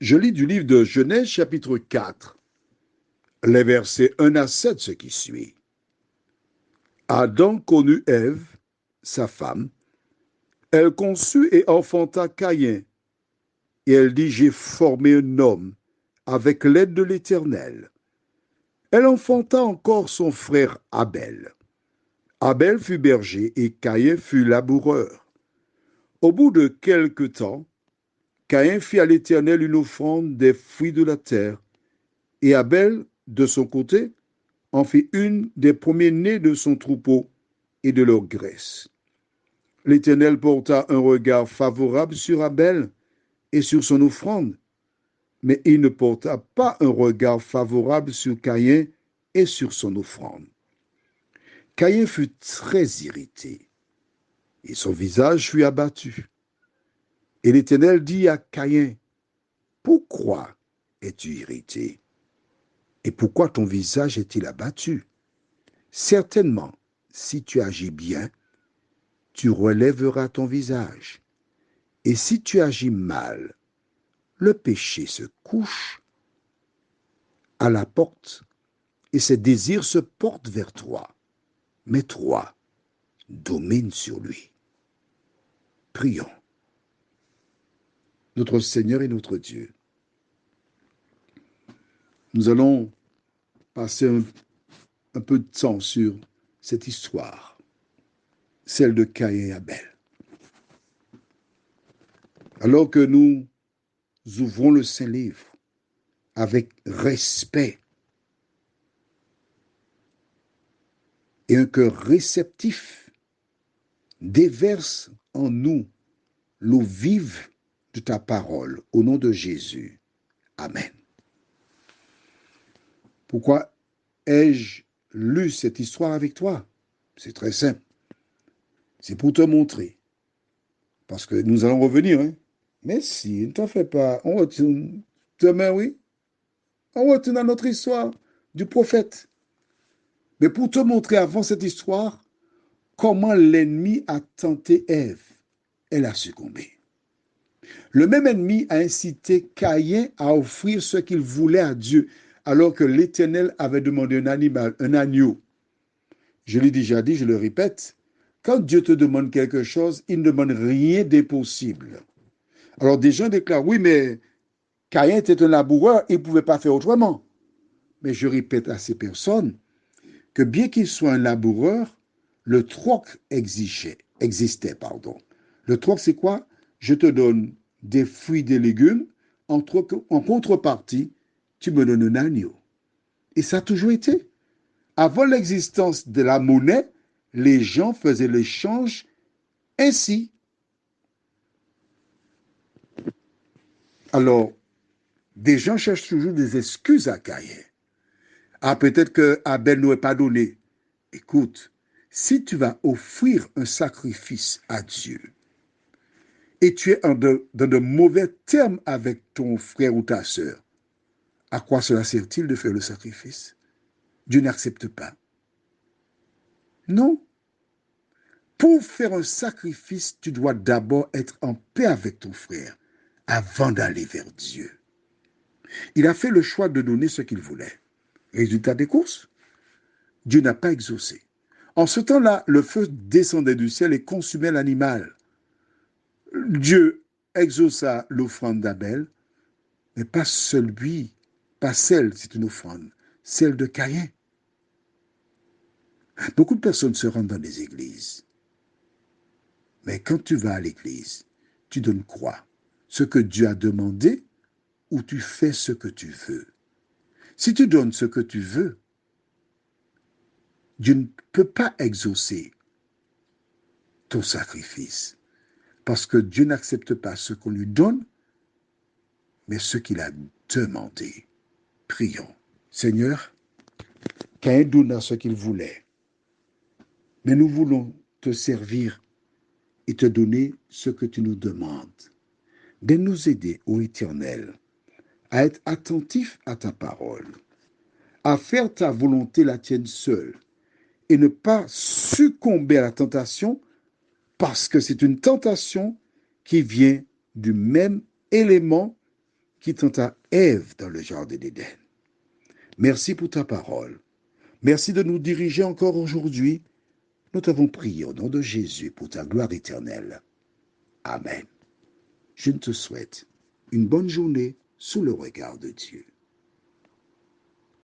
Je lis du livre de Genèse chapitre 4, les versets 1 à 7, ce qui suit. Adam connut Ève, sa femme. Elle conçut et enfanta Caïn. Et elle dit, j'ai formé un homme avec l'aide de l'Éternel. Elle enfanta encore son frère Abel. Abel fut berger et Caïn fut laboureur. Au bout de quelque temps, Caïn fit à l'Éternel une offrande des fruits de la terre, et Abel, de son côté, en fit une des premiers-nés de son troupeau et de leur graisse. L'Éternel porta un regard favorable sur Abel et sur son offrande, mais il ne porta pas un regard favorable sur Caïn et sur son offrande. Caïn fut très irrité, et son visage fut abattu. Et l'Éternel dit à Caïn, pourquoi es-tu irrité? Et pourquoi ton visage est-il abattu? Certainement, si tu agis bien, tu relèveras ton visage. Et si tu agis mal, le péché se couche à la porte et ses désirs se portent vers toi. Mais toi, domine sur lui. Prions. Notre Seigneur et notre Dieu, nous allons passer un peu de temps sur cette histoire, celle de Caïn et Abel. Alors que nous ouvrons le Saint-Livre avec respect et un cœur réceptif, déverse en nous l'eau vive de ta parole, au nom de Jésus. Amen. Pourquoi ai-je lu cette histoire avec toi? C'est très simple. C'est pour te montrer. Parce que nous allons revenir. Hein? Mais si, ne t'en fais pas. On retourne demain, oui. On retourne à notre histoire du prophète. Mais pour te montrer avant cette histoire, comment l'ennemi a tenté Ève. Elle a succombé. Le même ennemi a incité Caïn à offrir ce qu'il voulait à Dieu, alors que l'Éternel avait demandé un animal, un agneau. Je l'ai déjà dit, je le répète, quand Dieu te demande quelque chose, il ne demande rien d'impossible. Alors des gens déclarent, oui, mais Caïn était un laboureur, il ne pouvait pas faire autrement. Mais je répète à ces personnes que bien qu'il soit un laboureur, le troc existait. Le troc, c'est quoi? Je te donne des fruits, des légumes, en contrepartie, tu me donnes un agneau. Et ça a toujours été. Avant l'existence de la monnaie, les gens faisaient l'échange ainsi. Alors, des gens cherchent toujours des excuses à Caïn. Ah, peut-être que Abel n'aurait pas donné. Écoute, si tu vas offrir un sacrifice à Dieu et tu es dans de mauvais termes avec ton frère ou ta sœur, à quoi cela sert-il de faire le sacrifice? Dieu n'accepte pas. Non. Pour faire un sacrifice, tu dois d'abord être en paix avec ton frère avant d'aller vers Dieu. Il a fait le choix de donner ce qu'il voulait. Résultat des courses, Dieu n'a pas exaucé. En ce temps-là, le feu descendait du ciel et consumait l'animal. Dieu exauça l'offrande d'Abel, mais pas celle, c'est une offrande, celle de Caïn. Beaucoup de personnes se rendent dans les églises. Mais quand tu vas à l'église, tu donnes quoi? Ce que Dieu a demandé ou tu fais ce que tu veux? Si tu donnes ce que tu veux, Dieu ne peut pas exaucer ton sacrifice. Parce que Dieu n'accepte pas ce qu'on lui donne, mais ce qu'il a demandé. Prions. Seigneur, Caïn donna ce qu'il voulait, mais nous voulons te servir et te donner ce que tu nous demandes. De nous aider, ô Éternel, à être attentifs à ta parole, à faire ta volonté la tienne seule, et ne pas succomber à la tentation, parce que c'est une tentation qui vient du même élément qui tenta Ève dans le jardin d'Éden. Merci pour ta parole. Merci de nous diriger encore aujourd'hui. Nous t'avons prié au nom de Jésus pour ta gloire éternelle. Amen. Je te souhaite une bonne journée sous le regard de Dieu.